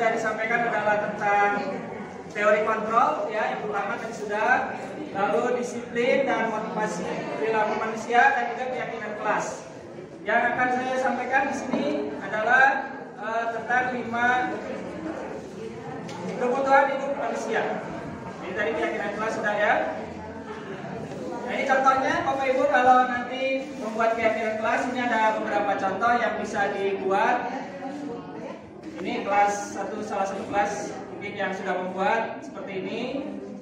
Disampaikan adalah tentang teori kontrol, ya, yang pertama tadi sudah, lalu disiplin dan motivasi perilaku manusia, dan juga keyakinan kelas. Yang akan saya sampaikan di sini adalah tentang 5 kebutuhan hidup manusia. Ini tadi keyakinan kelas sudah, ya. Nah, ini contohnya Bapak Ibu kalau nanti membuat keyakinan kelas, ini ada beberapa contoh yang bisa dibuat. Ini kelas 1, salah satu kelas mungkin yang sudah membuat seperti ini,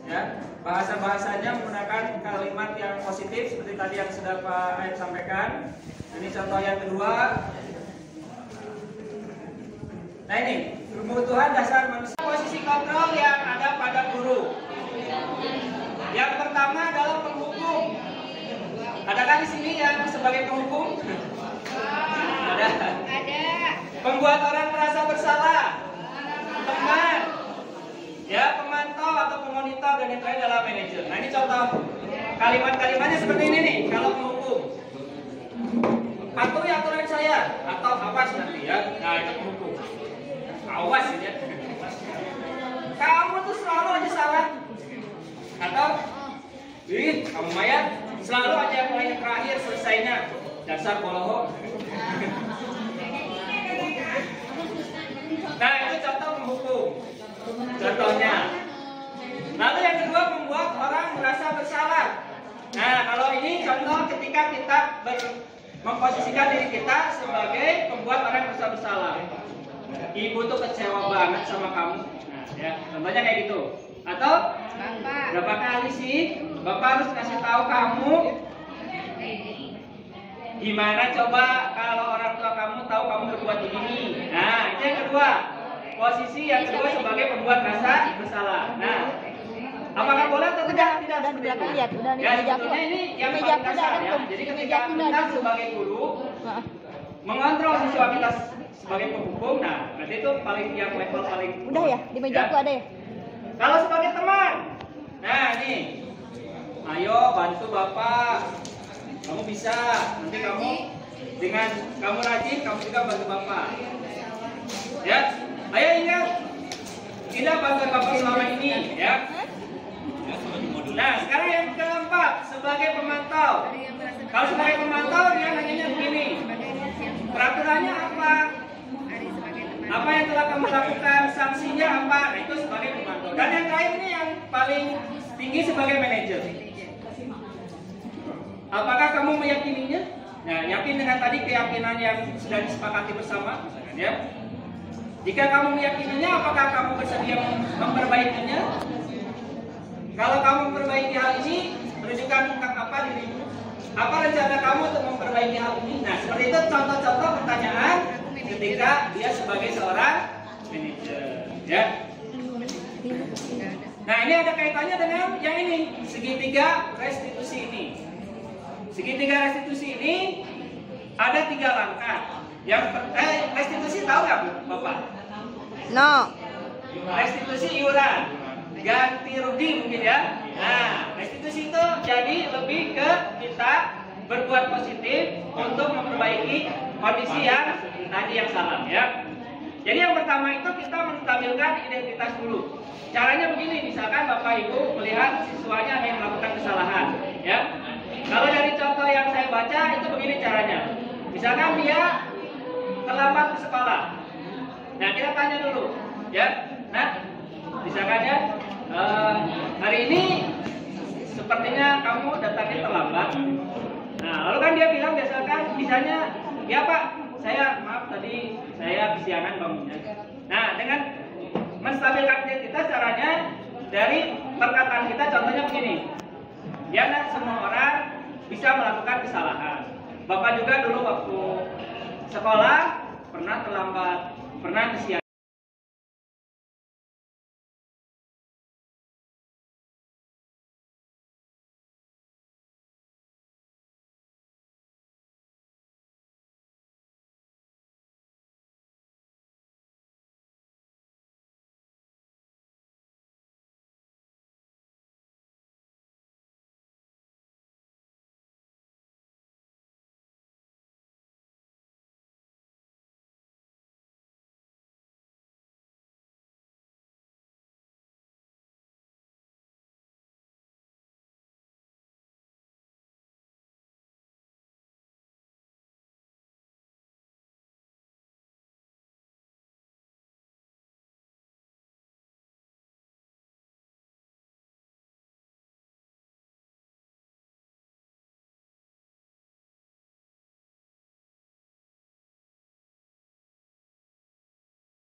ya. Bahasa-bahasanya menggunakan kalimat yang positif seperti tadi yang sudah Pak Aib sampaikan. Ini contoh yang kedua. Nah, ini kebutuhan dasar manusia. Posisi kontrol yang ada pada guru. Yang pertama adalah penghukum. Adakah di sini yang sebagai penghukum? Ada. Membuat orang merasa bersalah, teman, ya, pemantau atau pemonitor, dan yang lain adalah manajer. Nah, ini contoh kalimat-kalimatnya seperti ini nih. Kalau menghukum, patuhi aturan saya, atau awas nanti, ya. Nah, itu menghukum. Awas ya. Kamu tuh selalu aja salah, atau kamu Maya selalu aja yang paling terakhir selesainya, dasar bolohong. Nah, itu contoh menghukum. Contohnya. Lalu yang kedua, membuat orang merasa bersalah. Nah, kalau ini contoh ketika kita memposisikan diri kita sebagai pembuat orang merasa bersalah. Ibu tuh kecewa banget sama kamu. Nah, ya, contohnya kayak gitu. Atau berapa kali sih Bapak harus kasih tahu kamu? Gimana coba kalau orang tua kamu tahu kamu berbuat begini? Nah, itu yang kedua. Posisi yang kedua sebagai pembuat rasa bersalah. Nah, apakah boleh atau tidak? Tidak seperti itu. Ya, sebetulnya ini yang paling dasar, ya. Jadi ketika kita sebagai guru mengontrol siswa kita sebagai penghukum, nah, berarti itu paling yang level paling. Udah ya, di meja aku ada ya. Kalau sebagai teman, nah nih, ayo bantu Bapak. Kamu bisa, nanti kamu dengan kamu rajin, kamu juga bantu Bapak. Ya, ayo ingat, kita bantu Bapak selama ini, ya. Nah, sekarang yang keempat, sebagai pemantau. Kalau sebagai pemantau, dia nanyanya begini, peraturannya apa? Apa yang telah kamu lakukan, sanksinya apa? Nah, itu sebagai pemantau. Dan yang terakhir ini yang paling tinggi sebagai manajer. Apakah kamu meyakininya? Nah, yakin dengan tadi keyakinan yang sudah disepakati bersama, misalkan, ya. Jika kamu meyakininya, apakah kamu bersedia memperbaikinya? Kalau kamu memperbaiki hal ini, menunjukkan tentang apa dirimu? Apa rencana kamu untuk memperbaiki hal ini? Nah, seperti itu contoh-contoh pertanyaan ketika dia sebagai seorang manajer, ya. Nah, ini ada kaitannya dengan yang ini, segitiga restitusi ini. Segitiga restitusi ini ada 3 langkah. Yang restitusi tahu nggak, Bapak? No. Restitusi iuran, ganti rugi mungkin, ya. Nah, restitusi itu jadi lebih ke kita berbuat positif untuk memperbaiki kondisi yang tadi yang salah, ya. Jadi yang pertama itu kita menstabilkan identitas dulu. Caranya begini, misalkan Bapak Ibu melihat siswanya yang melakukan kesalahan, ya. Kalau dari contoh yang saya baca itu begini caranya. Misalkan dia terlambat ke sekolah. Nah, kita tanya dulu, ya. Nah, misalkan ya, hari ini sepertinya kamu datangnya terlambat. Nah, lalu kan dia bilang misalnya, ya Pak, maaf tadi saya kesiangan bangunnya. Nah, dengan menstabilkan identitas caranya dari perkataan kita, contohnya begini. Ya, kan semua orang bisa melakukan kesalahan. Bapak juga dulu waktu sekolah pernah terlambat, pernah kesiangan.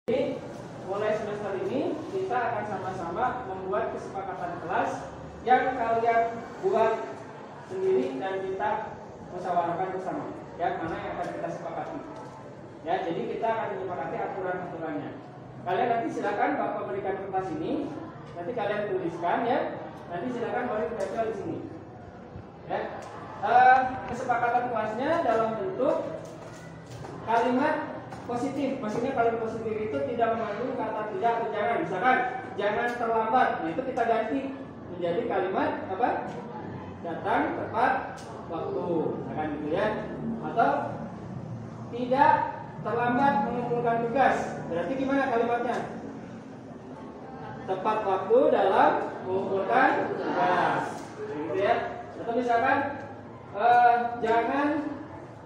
Jadi mulai semester ini kita akan sama-sama membuat kesepakatan kelas yang kalian buat sendiri dan kita musyawarahkan bersama. Ya, mana yang akan kita sepakati. Ya, jadi kita akan menyepakati aturan-aturannya. Kalian nanti silakan Bapak berikan kertas ini, nanti kalian tuliskan ya. Nanti silakan boleh ditempel di sini. Ya. Kesepakatan kelasnya dalam bentuk kalimat positif. Maksudnya kalimat positif itu tidak mengandung kata tidak atau jangan. Misalkan jangan terlambat. Nah, itu kita ganti menjadi kalimat apa? Datang tepat waktu. Misalkan gitu ya. Atau tidak terlambat mengumpulkan tugas. Berarti gimana kalimatnya? Tepat waktu dalam mengumpulkan tugas. Gitu ya. Atau misalkan jangan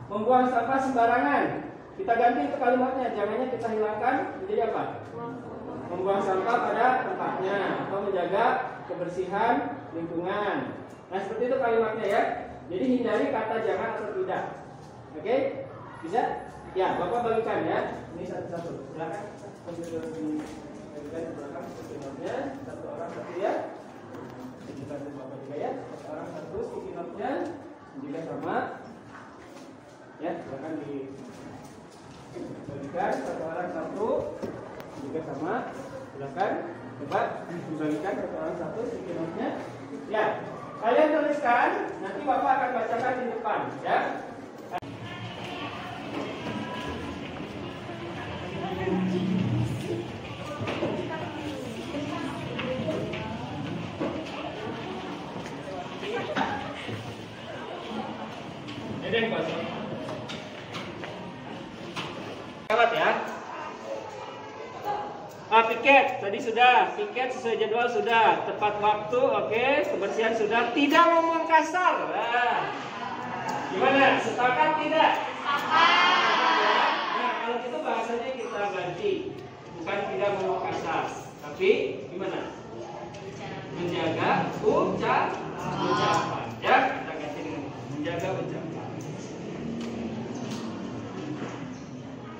membuang sampah sembarangan. Kita ganti itu kalimatnya, jangannya kita hilangkan menjadi apa? Membuang sampah pada tempatnya atau menjaga kebersihan lingkungan. Nah, seperti itu kalimatnya ya. Jadi hindari kata jangan atau tidak. Oke? Bisa? Ya, Bapak bagikan ya. Ini satu-satu. Silakan. Bagikan di belakang sticky-note-nya. Satu orang satu ya. Dibantu Bapak juga ya. Satu orang satu sticky-note-nya. Juga sama. Ya, silakan dibagikan satu orang satu. Juga sama. Silakan. Coba dibagikan satu orang satu sticky-note-nya. Ya. Kalian tuliskan, nanti Bapak akan bacakan di depan, ya. Ini yang kosong. Lewat ya. Piket tadi sudah, piket sesuai jadwal sudah, tepat waktu, oke, kebersihan sudah, tidak ngomong kasar. Nah, gimana? Sepakat tidak? Sepakat. Nah, kalau itu bahasanya kita ganti, bukan tidak ngomong kasar, tapi gimana? Menjaga ucapan, ya, kita ganti dengan menjaga ucapan.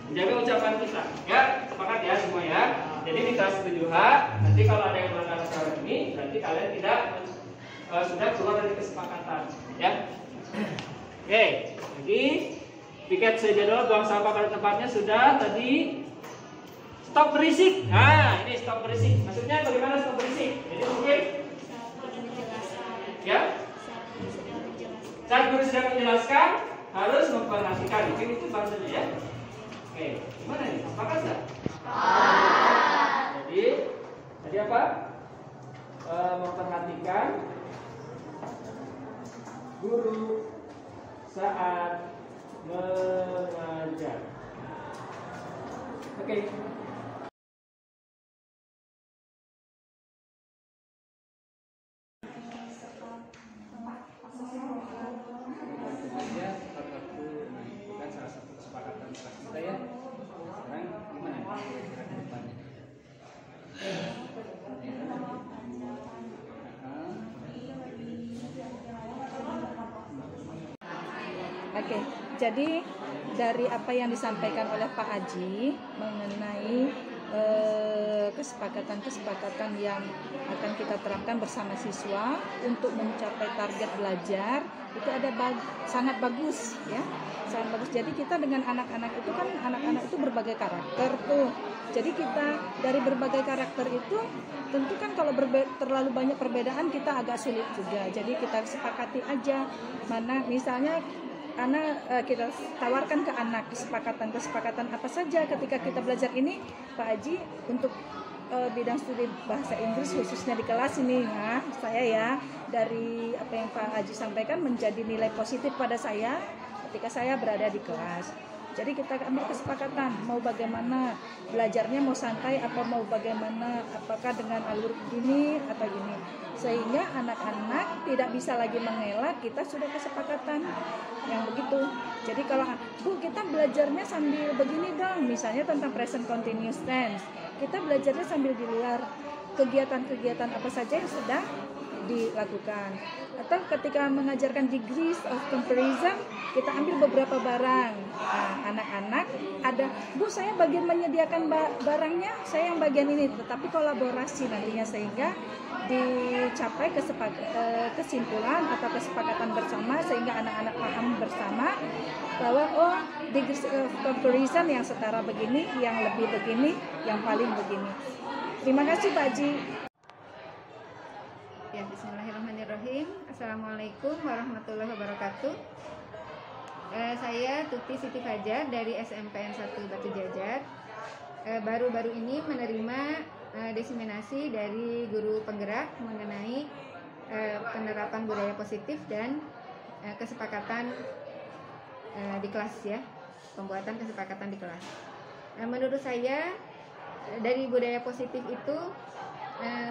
Menjaga ucapan kita, ya, sepakat ya semua ya. Jadi di kelas 7H, nanti kalau ada yang melanggar aturan ini, berarti kalian tidak sudah keluar dari kesepakatan, ya. Oke, jadi piket sejadwal buang sampah pada tempatnya sudah. Tadi stop berisik. Nah, ini stop berisik. Maksudnya bagaimana stop berisik? Jadi mungkin, ya, saat guru sedang menjelaskan harus memperhatikan. Mungkin itu bahasanya ya. Oke, gimana nih? Sepakat nggak? Jadi apa? Memperhatikan guru saat mengajar. Oke. Bukan salah satu kesepakatan kelas kita ya. Sekarang gimana? Oke, jadi dari apa yang disampaikan oleh Pak Haji mengenai kesepakatan-kesepakatan yang akan kita terapkan bersama siswa untuk mencapai target belajar itu ada sangat bagus ya, sangat bagus. Jadi kita dengan anak-anak itu kan anak-anak itu berbagai karakter tuh. Jadi kita dari berbagai karakter itu tentu kan kalau terlalu banyak perbedaan kita agak sulit juga. Jadi kita sepakati aja mana misalnya kita tawarkan ke anak kesepakatan apa saja ketika kita belajar ini Pak Haji untuk bidang studi bahasa Inggris khususnya di kelas ini ya, saya ya dari apa yang Pak Haji sampaikan menjadi nilai positif pada saya ketika saya berada di kelas. Jadi kita ambil kesepakatan mau bagaimana belajarnya, mau santai atau mau bagaimana, apakah dengan alur gini atau gini, sehingga anak-anak tidak bisa lagi mengelak. Kita sudah kesepakatan yang begitu. Jadi kalau Bu kita belajarnya sambil begini dong, misalnya tentang present continuous tense, kita belajarnya sambil di luar kegiatan-kegiatan apa saja yang sedang dilakukan. Atau ketika mengajarkan degrees of comparison, kita ambil beberapa barang. Nah, anak-anak ada, Bu saya bagian menyediakan barangnya, saya yang bagian ini, tetapi kolaborasi nantinya sehingga dicapai kesimpulan atau kesepakatan bersama sehingga anak-anak paham bersama bahwa oh degrees of comparison yang setara begini, yang lebih begini, yang paling begini. Terima kasih Pak Ji. Ya, bismillahirrahmanirrahim. Assalamualaikum warahmatullahi wabarakatuh. Saya Tuti Siti Fajar dari SMPN 1 Batu Jajar. Baru-baru ini menerima diseminasi dari guru penggerak mengenai penerapan budaya positif dan kesepakatan di kelas ya, pembuatan kesepakatan di kelas. Menurut saya dari budaya positif itu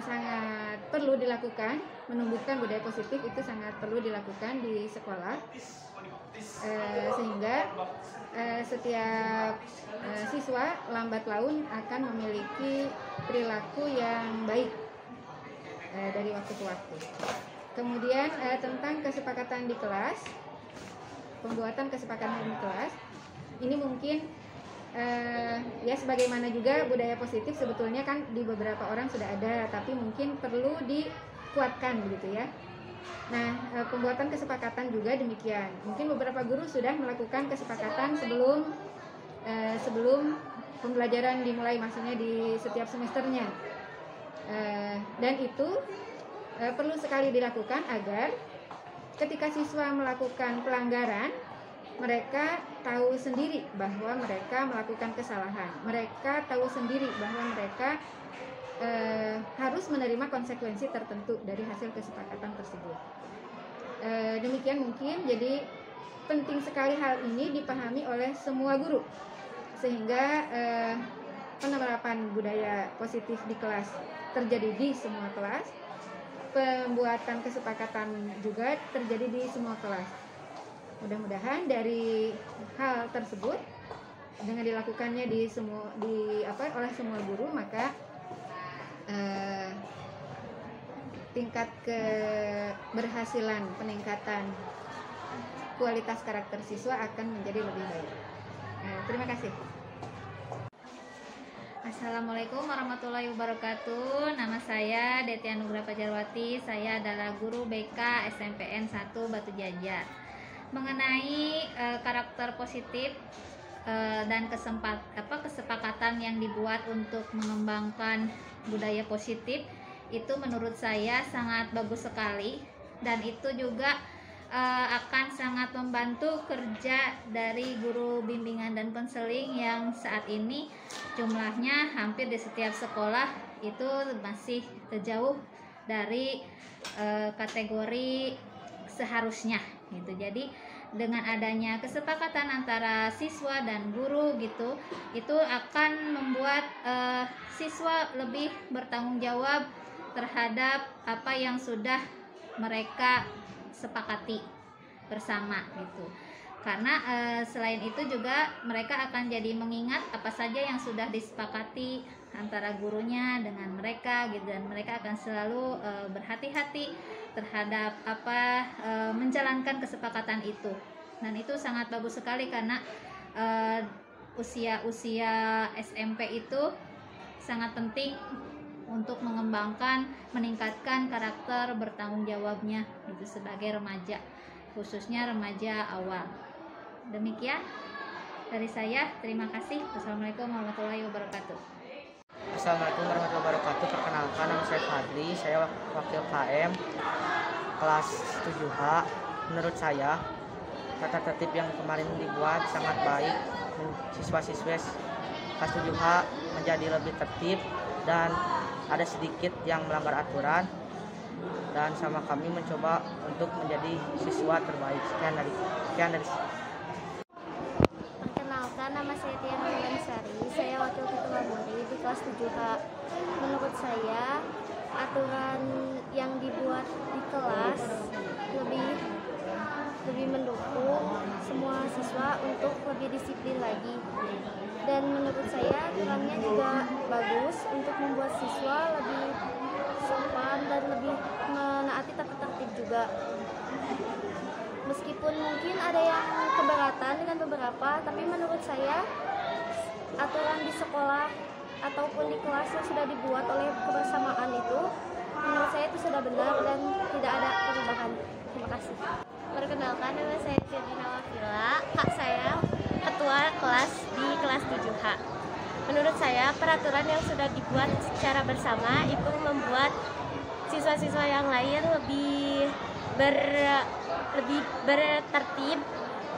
sangat perlu dilakukan, menumbuhkan budaya positif itu sangat perlu dilakukan di sekolah, sehingga setiap siswa lambat laun akan memiliki perilaku yang baik dari waktu ke waktu. Kemudian tentang kesepakatan di kelas, pembuatan kesepakatan di kelas, ini mungkin ya sebagaimana juga budaya positif sebetulnya kan di beberapa orang sudah ada, tapi mungkin perlu dikuatkan begitu ya. Nah, pembuatan kesepakatan juga demikian. Mungkin beberapa guru sudah melakukan kesepakatan sebelum pembelajaran dimulai, maksudnya di setiap semesternya. Dan itu perlu sekali dilakukan agar ketika siswa melakukan pelanggaran, mereka tahu sendiri bahwa mereka melakukan kesalahan. Mereka tahu sendiri bahwa mereka harus menerima konsekuensi tertentu dari hasil kesepakatan tersebut. Demikian mungkin, jadi penting sekali hal ini dipahami oleh semua guru, sehingga penerapan budaya positif di kelas terjadi di semua kelas, pembuatan kesepakatan juga terjadi di semua kelas. Mudah-mudahan dari hal tersebut dengan dilakukannya oleh semua guru, maka tingkat keberhasilan peningkatan kualitas karakter siswa akan menjadi lebih baik. Terima kasih. Assalamualaikum warahmatullahi wabarakatuh. Nama saya Deti Anugrah Fajarwati. Saya adalah guru BK SMPN 1 Batu Jajar. Mengenai karakter positif dan kesepakatan yang dibuat untuk mengembangkan budaya positif, itu menurut saya sangat bagus sekali, dan itu juga akan sangat membantu kerja dari guru bimbingan dan konseling yang saat ini jumlahnya hampir di setiap sekolah itu masih jauh dari kategori seharusnya gitu. Jadi dengan adanya kesepakatan antara siswa dan guru gitu, itu akan membuat siswa lebih bertanggung jawab terhadap apa yang sudah mereka sepakati bersama gitu. Karena selain itu juga mereka akan jadi mengingat apa saja yang sudah disepakati antara gurunya dengan mereka gitu, dan mereka akan selalu berhati-hati terhadap menjalankan kesepakatan itu. Dan itu sangat bagus sekali karena usia SMP itu sangat penting untuk mengembangkan, meningkatkan karakter bertanggung jawabnya gitu sebagai remaja, khususnya remaja awal. Demikian dari saya, terima kasih. Wassalamualaikum warahmatullahi wabarakatuh. Assalamualaikum warahmatullahi wabarakatuh. Perkenalkan, nama saya Fadli, saya wakil KM kelas 7H. Menurut saya tata tertib yang kemarin dibuat sangat baik. Siswa-siswa kelas 7H menjadi lebih tertib dan ada sedikit yang melanggar aturan, dan sama kami mencoba untuk menjadi siswa terbaik. Sekian dari Perkenalkan, nama saya Tiana Sari, saya wakil ketua murid di kelas 7H. Menurut saya aturan yang dibuat di kelas lebih mendukung semua siswa untuk lebih disiplin lagi. Dan menurut saya aturannya juga bagus untuk membuat siswa lebih sopan dan lebih menaati tata tertib juga. juga. Meskipun mungkin ada yang keberatan dengan beberapa, tapi menurut saya aturan di sekolah ataupun di kelas yang sudah dibuat oleh kebersamaan itu, menurut saya itu sudah benar dan tidak ada perubahan. Terima kasih. Perkenalkan, nama saya Firina Wafila, kak saya ketua kelas di kelas 7H. Menurut saya peraturan yang sudah dibuat secara bersama itu membuat siswa-siswa yang lain lebih bertertib,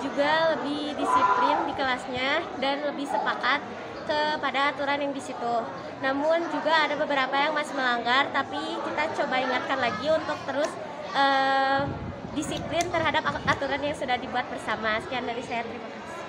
juga lebih disiplin di kelasnya dan lebih sepakat kepada aturan yang di situ. Namun juga ada beberapa yang masih melanggar, tapi kita coba ingatkan lagi untuk terus disiplin terhadap aturan yang sudah dibuat bersama. Sekian dari saya, terima kasih.